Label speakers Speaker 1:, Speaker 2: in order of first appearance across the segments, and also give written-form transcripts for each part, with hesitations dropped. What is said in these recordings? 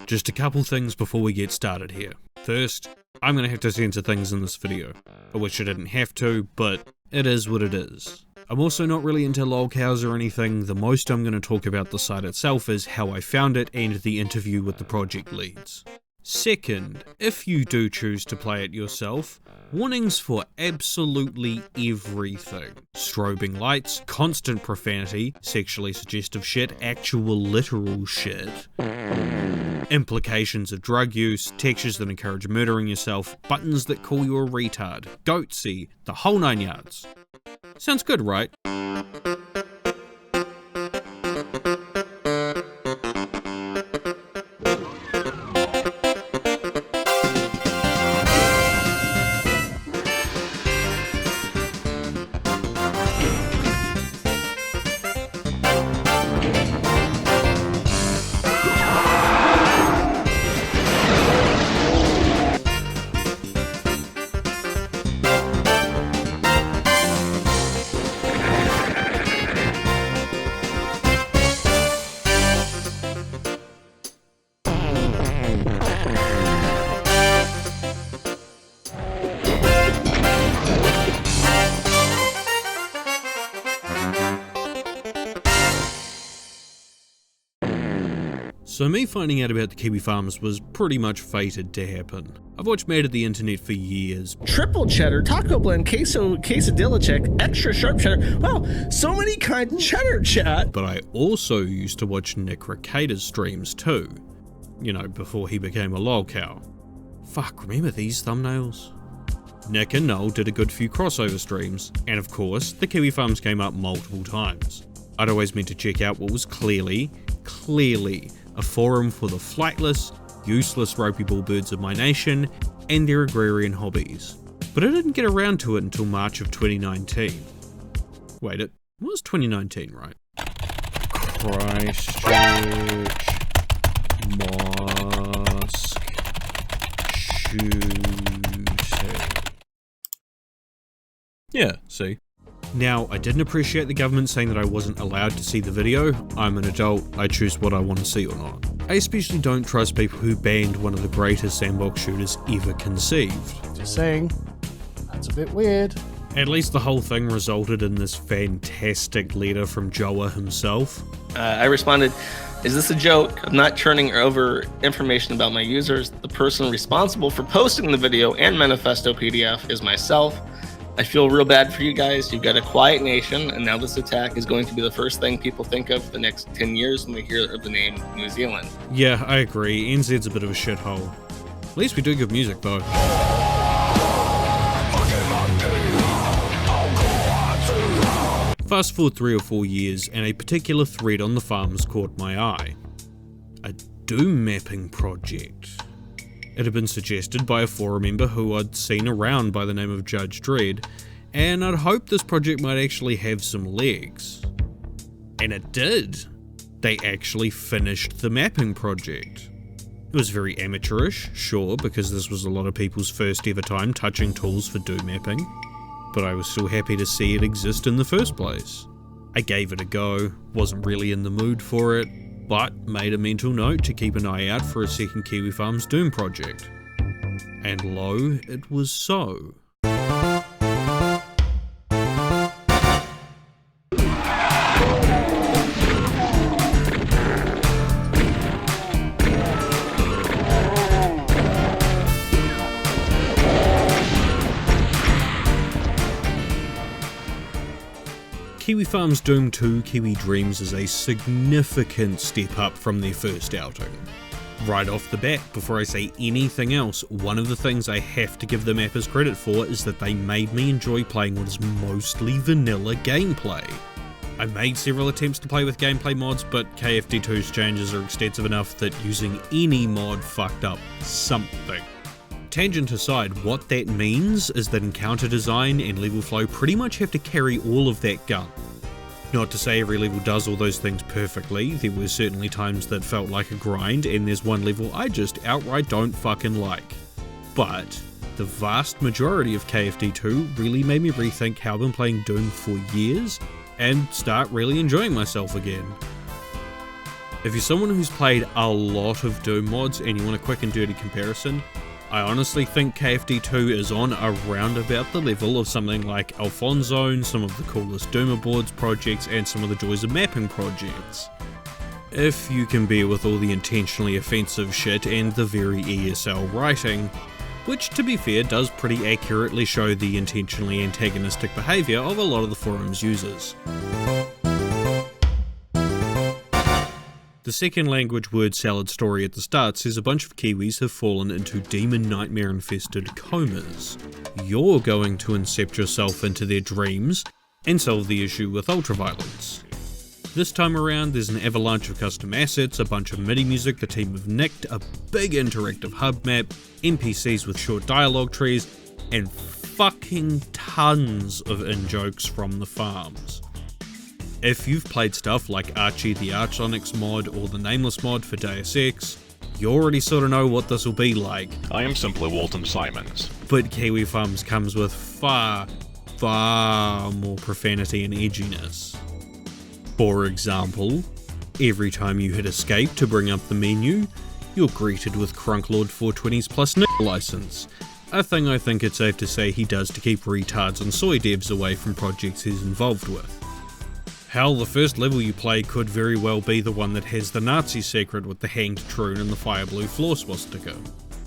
Speaker 1: Just a couple things before we get started here. First, I'm going to have to censor things in this video. I wish I didn't have to, but it is what it is. I'm also not really into lolcows or anything. The most I'm going to talk about the site itself is how I found it and the interview with the project leads. Second, if you do choose to play it yourself, warnings for absolutely everything. Strobing lights, constant profanity, sexually suggestive shit, actual literal shit. Implications of drug use, textures that encourage murdering yourself, buttons that call you a retard, goatsy, the whole 9 yards. Sounds good, right? So me finding out about the Kiwi Farms was pretty much fated to happen. I've watched Mad at the Internet for years.
Speaker 2: Triple cheddar, taco blend, quesadilla check, extra sharp cheddar. Wow, so many kinds of cheddar, chat.
Speaker 1: But I also used to watch Nick Recator's streams too. You know, before he became a lolcow. Fuck, remember these thumbnails? Nick and Noel did a good few crossover streams, and of course, the Kiwi Farms came up multiple times. I'd always meant to check out what was clearly a forum for the flightless, useless ropey bullbirds of my nation and their agrarian hobbies. But I didn't get around to it until March of 2019. Wait, it was 2019, right? Christchurch Mosque shooting. Yeah, see. Now, I didn't appreciate the government saying that I wasn't allowed to see the video. I'm an adult, I choose what I want to see or not. I especially don't trust people who banned one of the greatest sandbox shooters ever conceived.
Speaker 3: Just saying, that's a bit weird.
Speaker 1: At least the whole thing resulted in this fantastic letter from Joa himself.
Speaker 4: I responded, "Is this a joke? I'm not turning over information about my users. The person responsible for posting the video and manifesto PDF is myself. I feel real bad for you guys. You've got a quiet nation, and now this attack is going to be the first thing people think of the next 10 years when they hear of the name New Zealand."
Speaker 1: Yeah, I agree. NZ's a bit of a shithole. At least we do good music, though. Fast forward 3 or 4 years, and a particular thread on the farms caught my eye. A Doom mapping project. It had been suggested by a forum member who I'd seen around by the name of Judge Dredd, and I'd hoped this project might actually have some legs. And it did. They actually finished the mapping project. It was very amateurish, sure, because this was a lot of people's first ever time touching tools for Doom mapping, but I was still happy to see it exist in the first place. I gave it a go, wasn't really in the mood for it, but made a mental note to keep an eye out for a second Kiwi Farms Doom project. And lo, it was so. Kiwi Farms Doom 2 Kiwi Dreams is a significant step up from their first outing. Right off the bat, before I say anything else, one of the things I have to give the mappers credit for is that they made me enjoy playing what is mostly vanilla gameplay. I made several attempts to play with gameplay mods, but KFD2's changes are extensive enough that using any mod fucked up something. Tangent aside, what that means is that encounter design and level flow pretty much have to carry all of that gun. Not to say every level does all those things perfectly, there were certainly times that felt like a grind, and there's one level I just outright don't fucking like. But the vast majority of KFD2 really made me rethink how I've been playing Doom for years, and start really enjoying myself again. If you're someone who's played a lot of Doom mods and you want a quick and dirty comparison, I honestly think KFD2 is on around about the level of something like Alphonzone, some of the coolest Doomer boards projects, and some of the joys of mapping projects. If you can bear with all the intentionally offensive shit and the very ESL writing, which to be fair does pretty accurately show the intentionally antagonistic behaviour of a lot of the forum's users. The second language word salad story at the start says a bunch of Kiwis have fallen into demon nightmare infested comas. You're going to incept yourself into their dreams and solve the issue with ultraviolence. This time around there's an avalanche of custom assets, a bunch of MIDI music the team have nicked, a big interactive hub map, NPCs with short dialogue trees, and fucking tons of in-jokes from the farms. If you've played stuff like Archie the Archonyx mod or the Nameless mod for Deus Ex, you already sort of know what this will be like.
Speaker 5: I am simply Walton Simons.
Speaker 1: But Kiwi Farms comes with far more profanity and edginess. For example, every time you hit escape to bring up the menu, you're greeted with Crunklord 420's plus nick license, a thing I think it's safe to say he does to keep retards and soy devs away from projects he's involved with. Hell, the first level you play could very well be the one that has the Nazi secret with the hanged troon and the fire blue floor swastika.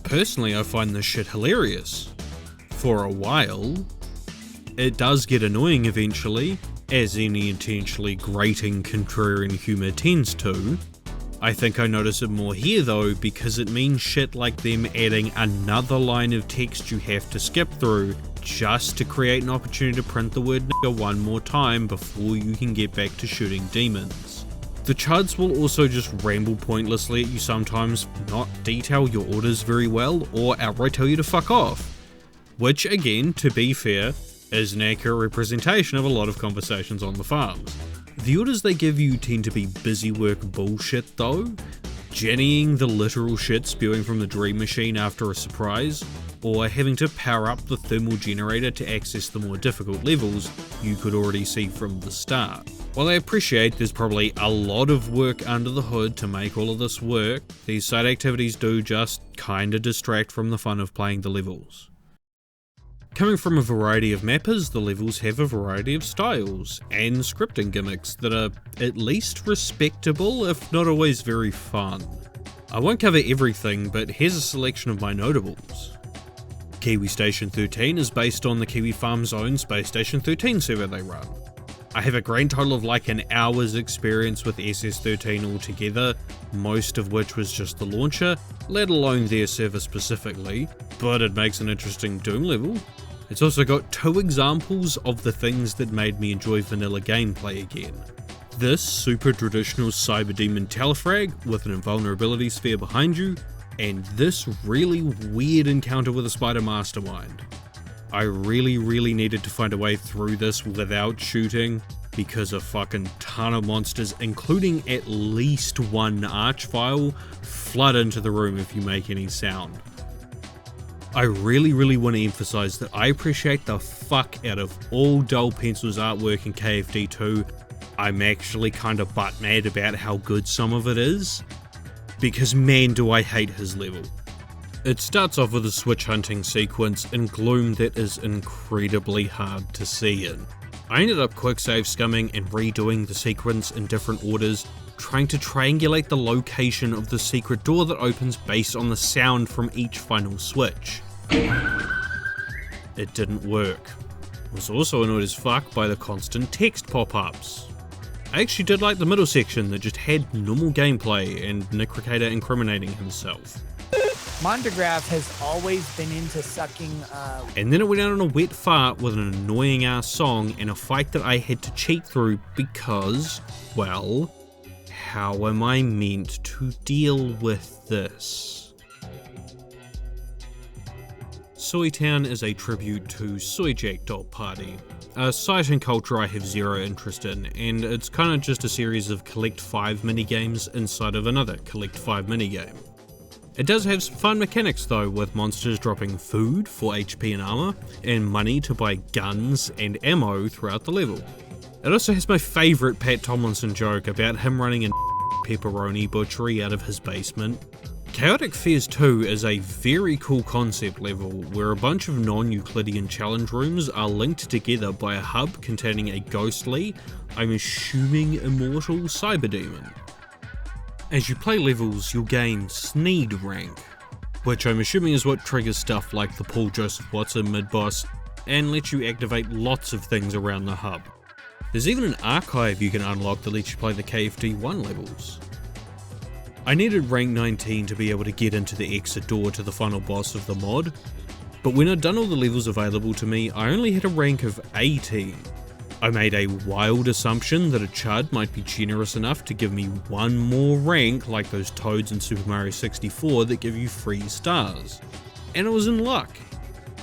Speaker 1: Personally, I find this shit hilarious. For a while, it does get annoying eventually, as any intentionally grating contrarian humour tends to. I think I notice it more here though, because it means shit like them adding another line of text you have to skip through just to create an opportunity to print the word nigger one more time before you can get back to shooting demons. The chuds will also just ramble pointlessly at you sometimes, not detail your orders very well, or outright tell you to fuck off. Which again, to be fair, is an accurate representation of a lot of conversations on the farms. The orders they give you tend to be busy work bullshit though, jennying the literal shit spewing from the dream machine after a surprise, or having to power up the thermal generator to access the more difficult levels you could already see from the start. While I appreciate there's probably a lot of work under the hood to make all of this work, these side activities do just kinda distract from the fun of playing the levels. Coming from a variety of mappers, the levels have a variety of styles and scripting gimmicks that are at least respectable, if not always very fun. I won't cover everything, but here's a selection of my notables. Kiwi Station 13 is based on the Kiwi Farms' own Space Station 13 server they run. I have a grand total of like an hour's experience with SS13 altogether, most of which was just the launcher, let alone their server specifically, but it makes an interesting Doom level. It's also got 2 examples of the things that made me enjoy vanilla gameplay again. This super traditional Cyber Demon Telefrag with an invulnerability sphere behind you, and this really weird encounter with a spider mastermind. I really needed to find a way through this without shooting, because a fucking ton of monsters, including at least one archvile, flood into the room if you make any sound. I really want to emphasize that I appreciate the fuck out of all Dull Pencil's artwork in KFD2. I'm actually kinda butt mad about how good some of it is, because man do I hate his level. It starts off with a switch hunting sequence in gloom that is incredibly hard to see in. I ended up quick save scumming and redoing the sequence in different orders, trying to triangulate the location of the secret door that opens based on the sound from each final switch. It didn't work. I was also annoyed as fuck by the constant text pop-ups. I actually did like the middle section that just had normal gameplay and Nick Ricada incriminating himself.
Speaker 6: Mondegraph has always been into sucking
Speaker 1: And then it went out on a wet fart with an annoying ass song and a fight that I had to cheat through because, well, how am I meant to deal with this? Soytown is a tribute to Soyjack.party, a site and culture I have zero interest in, and it's kinda just a series of collect 5 minigames inside of another collect 5 minigame. It does have some fun mechanics though, with monsters dropping food for HP and armor, and money to buy guns and ammo throughout the level. It also has my favourite Pat Tomlinson joke about him running in pepperoni butchery out of his basement. Chaotic Fears 2 is a very cool concept level where a bunch of non-Euclidean challenge rooms are linked together by a hub containing a ghostly, I'm assuming immortal, cyber demon. As you play levels, you'll gain Sneed rank, which I'm assuming is what triggers stuff like the Paul Joseph Watson mid-boss, and lets you activate lots of things around the hub. There's even an archive you can unlock that lets you play the KFD1 levels. I needed rank 19 to be able to get into the exit door to the final boss of the mod, but when I'd done all the levels available to me, I only had a rank of 18. I made a wild assumption that a chud might be generous enough to give me one more rank like those toads in Super Mario 64 that give you free stars. And I was in luck.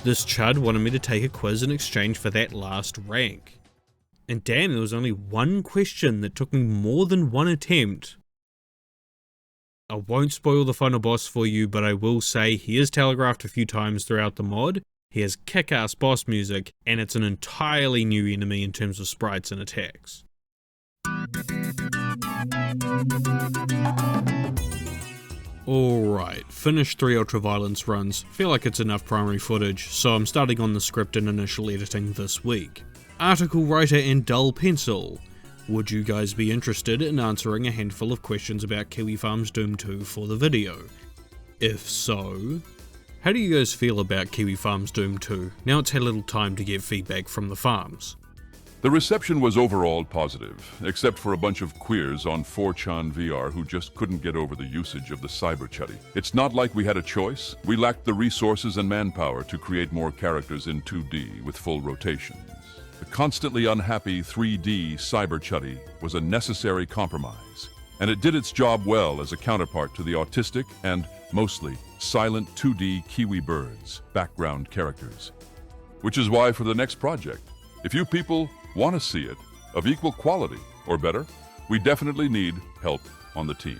Speaker 1: This chud wanted me to take a quiz in exchange for that last rank. And damn, there was only one question that took me more than one attempt. I won't spoil the final boss for you, but I will say he is telegraphed a few times throughout the mod, he has kick-ass boss music, and it's an entirely new enemy in terms of sprites and attacks. Alright, finished 3 ultraviolence runs, feel like it's enough primary footage, so I'm starting on the script and initial editing this week. ArticleWriter and Dull Pencil. Would you guys be interested in answering a handful of questions about Kiwi Farms Doom 2 for the video? If so, how do you guys feel about Kiwi Farms Doom 2 now it's had a little time to get feedback from the farms?
Speaker 7: The reception was overall positive, except for a bunch of queers on 4chan VR who just couldn't get over the usage of the cyber chuddy. It's not like we had a choice. We lacked the resources and manpower to create more characters in 2D with full rotations. The constantly unhappy 3D cyber chuddy was a necessary compromise, and it did its job well as a counterpart to the autistic and, mostly, silent 2D Kiwi birds, background characters. Which is why for the next project, if you people want to see it of equal quality or better, we definitely need help on the team.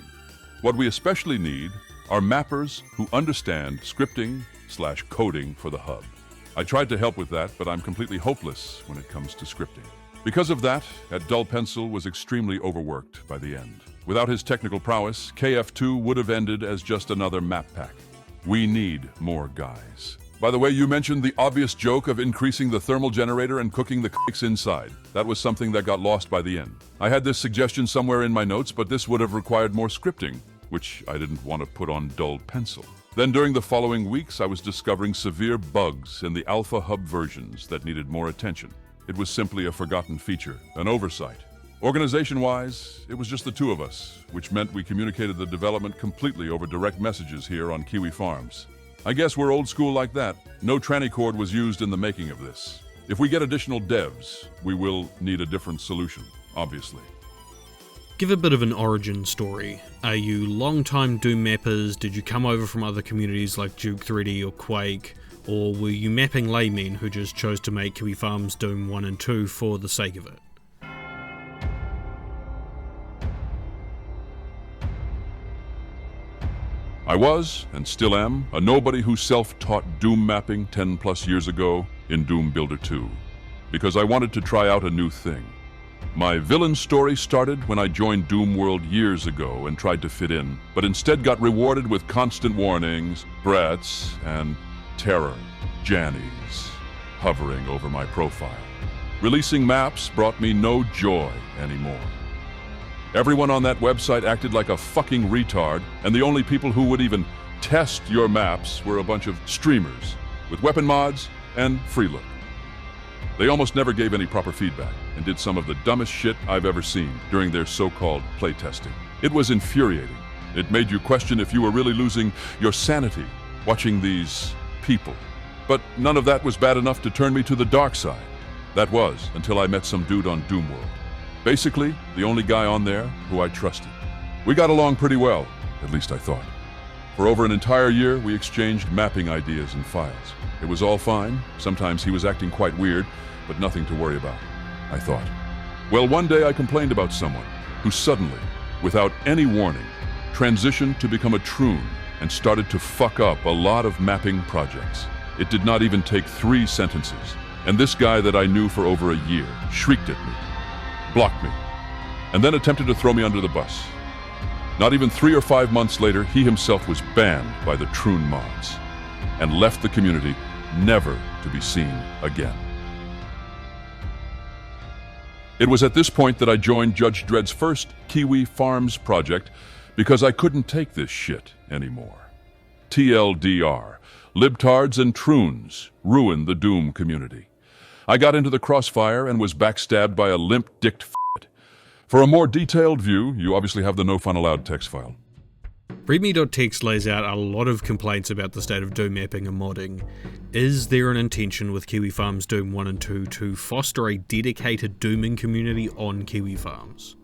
Speaker 7: What we especially need are mappers who understand scripting/coding for the hub. I tried to help with that, but I'm completely hopeless when it comes to scripting. Because of that, at Dull Pencil was extremely overworked by the end. Without his technical prowess, KF2 would have ended as just another map pack. We need more guys. By the way, you mentioned the obvious joke of increasing the thermal generator and cooking the cakes inside. That was something that got lost by the end. I had this suggestion somewhere in my notes, but this would have required more scripting, which I didn't want to put on Dull Pencil. Then during the following weeks, I was discovering severe bugs in the alpha hub versions that needed more attention. It was simply a forgotten feature, an oversight. Organization-wise, it was just the two of us, which meant we communicated the development completely over direct messages here on Kiwi Farms. I guess we're old school like that. No tranny cord was used in the making of this. If we get additional devs, we will need a different solution, obviously.
Speaker 1: Give a bit of an origin story. Are you long-time Doom mappers? Did you come over from other communities like Duke 3D or Quake? Or were you mapping laymen who just chose to make Kiwi Farms Doom 1 and 2 for the sake of it?
Speaker 7: I was, and still am, a nobody who self-taught Doom mapping 10 plus years ago in Doom Builder 2, because I wanted to try out a new thing. My villain story started when I joined Doom World years ago and tried to fit in, but instead got rewarded with constant warnings, threats, and terror, Jannies, hovering over my profile. Releasing maps brought me no joy anymore. Everyone on that website acted like a fucking retard, and the only people who would even test your maps were a bunch of streamers with weapon mods and free look. They almost never gave any proper feedback and did some of the dumbest shit I've ever seen during their so-called playtesting. It was infuriating. It made you question if you were really losing your sanity watching these people. But none of that was bad enough to turn me to the dark side. That was until I met some dude on Doom World. Basically, the only guy on there who I trusted. We got along pretty well, at least I thought. For over an entire year, we exchanged mapping ideas and files. It was all fine. Sometimes he was acting quite weird, but nothing to worry about, I thought. Well, one day I complained about someone who suddenly, without any warning, transitioned to become a troon and started to fuck up a lot of mapping projects. It did not even take 3 sentences, and this guy that I knew for over a year shrieked at me, blocked me, and then attempted to throw me under the bus. Not even 3 or 5 months later, he himself was banned by the Troon mods and left the community, never to be seen again. It was at this point that I joined Judge Dredd's first Kiwi Farms project because I couldn't take this shit anymore. TLDR, libtards and troons ruined the Doom community. I got into the crossfire and was backstabbed by a limp-dicked f***. For a more detailed view, you obviously have the no fun allowed text file.
Speaker 1: Readme.txt lays out a lot of complaints about the state of Doom mapping and modding. Is there an intention with Kiwi Farms Doom 1 and 2 to foster a dedicated Dooming community on Kiwi Farms?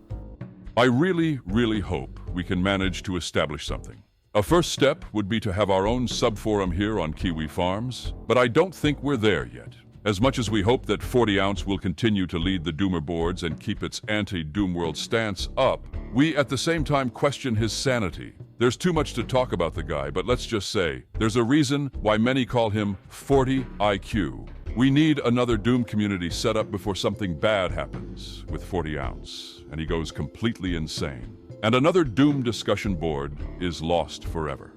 Speaker 7: I really hope we can manage to establish something. A first step would be to have our own subforum here on Kiwi Farms, but I don't think we're there yet. As much as we hope that 40 Ounce will continue to lead the Doomer boards and keep its anti-Doom World stance up, we at the same time question his sanity. There's too much to talk about the guy, but let's just say, there's a reason why many call him 40 IQ. We need another Doom community set up before something bad happens with 40 Ounce, and he goes completely insane. And another Doom discussion board is lost forever.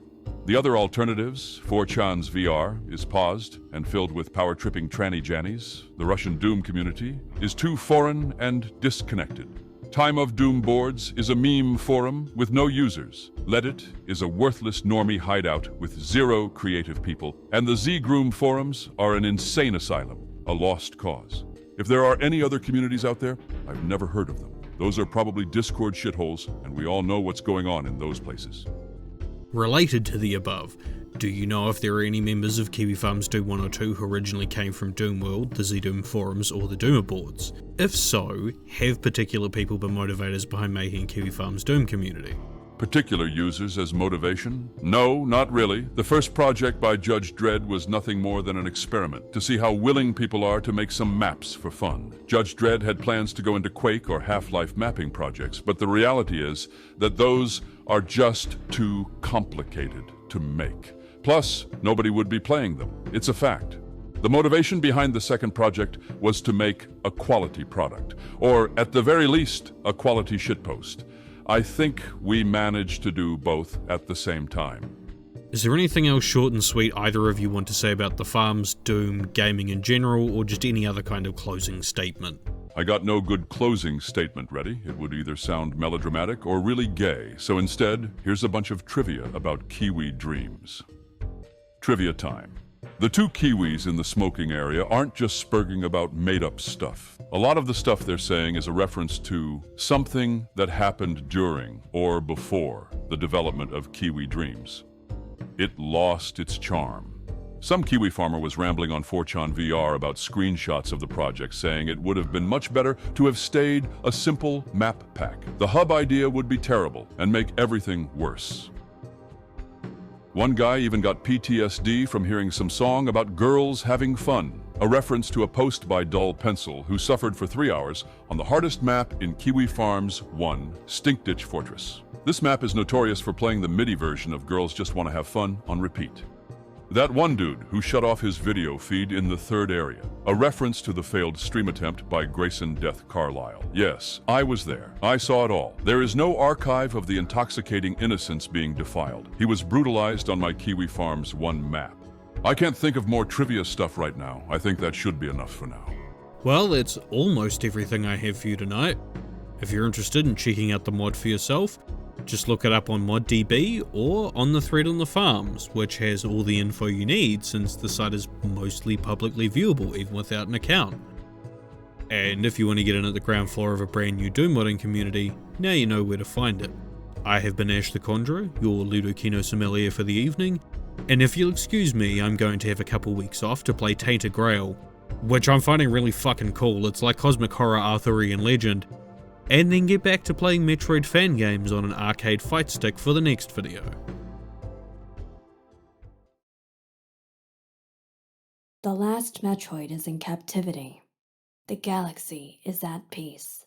Speaker 7: The other alternatives, 4chan's VR, is paused and filled with power-tripping tranny jannies. The Russian Doom community is too foreign and disconnected. Time of Doom boards is a meme forum with no users. Leddit is a worthless normie hideout with 0 creative people. And the Z-Groom forums are an insane asylum, a lost cause. If there are any other communities out there, I've never heard of them. Those are probably Discord shitholes, and we all know what's going on in those places.
Speaker 1: Related to the above, do you know if there are any members of Kiwi Farms Doom 1 or 2 who originally came from Doom World, the Z-Doom forums, or the Doomer boards? If so, have particular people been motivators behind making Kiwi Farms Doom community?
Speaker 7: Particular users as motivation? No, not really. The first project by Judge Dredd was nothing more than an experiment to see how willing people are to make some maps for fun. Judge Dredd had plans to go into Quake or Half-Life mapping projects, but the reality is that those are just too complicated to make. Plus, nobody would be playing them. It's a fact. The motivation behind the second project was to make a quality product, or at the very least, a quality shitpost. I think we managed to do both at the same time.
Speaker 1: Is there anything else short and sweet either of you want to say about the Farms, Doom, gaming in general, or just any other kind of closing statement?
Speaker 7: I got no good closing statement ready. It would either sound melodramatic or really gay, so instead, here's a bunch of trivia about Kiwi dreams. Trivia time. The two Kiwis in the smoking area aren't just spurging about made-up stuff. A lot of the stuff they're saying is a reference to something that happened during or before the development of Kiwi Dreams. It lost its charm. Some Kiwi farmer was rambling on 4chan VR about screenshots of the project, saying it would have been much better to have stayed a simple map pack. The hub idea would be terrible and make everything worse. One guy even got PTSD from hearing some song about girls having fun, a reference to a post by Dull Pencil, who suffered for 3 hours on the hardest map in Kiwi Farms 1, Stinkditch Fortress. This map is notorious for playing the MIDI version of Girls Just Want to Have Fun on repeat. That one dude who shut off his video feed in the third area, a reference to the failed stream attempt by Grayson Death Carlisle. Yes, I was there. I saw it all. There is no archive of the intoxicating innocence being defiled. He was brutalized on my Kiwi Farms 1 map. I can't think of more trivia stuff right now. I think that should be enough for now.
Speaker 1: Well, that's almost everything I have for you tonight. If you're interested in checking out the mod for yourself, just look it up on Moddb or on the thread on the farms, which has all the info you need since the site is mostly publicly viewable even without an account. And if you want to get in at the ground floor of a brand new Doom modding community, now you know where to find it. I have been Ash the Conjurer, your Ludokino sommelier for the evening, and if you'll excuse me, I'm going to have a couple weeks off to play Tainted Grail, which I'm finding really fucking cool. It's like Cosmic Horror Arthurian Legend, and then get back to playing Metroid fan games on an arcade fight stick for the next video.
Speaker 8: The last Metroid is in captivity. The galaxy is at peace.